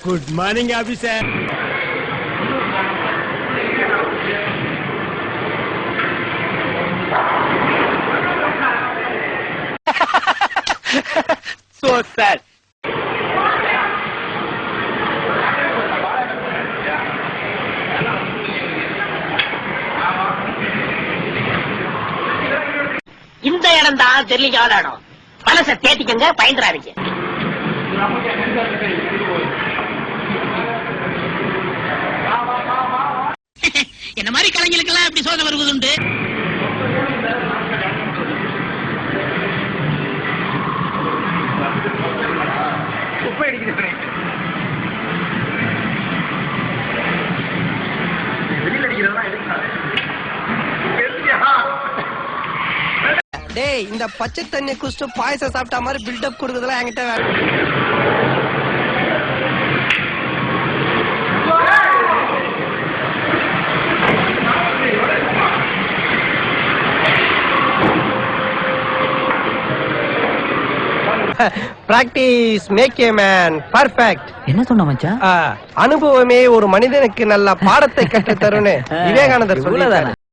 Good morning officer. So sad. இந்த இடம் தான் தெரியல இடம். மனசை தேட்டிக்கங்க, பயந்துறாதீங்க. என்ன மாதிரி கலைஞர்களுக்கெல்லாம் எப்படி சோதனை வருவதுண்டு. டேய், இந்த பச்சை தண்ணி குடிச்சு பாயசம் சாப்பிட்ட மாதிரி பில்டப் கொடுக்குறதுலாம் என்கிட்ட practice make a man perfect. என்ன சொன்ன மச்சான்? அனுபவமே ஒரு மனிதனுக்கு நல்ல பாடத்தை கற்றுத் தரும்னு விவேகானந்தர் சொல்லுதானே.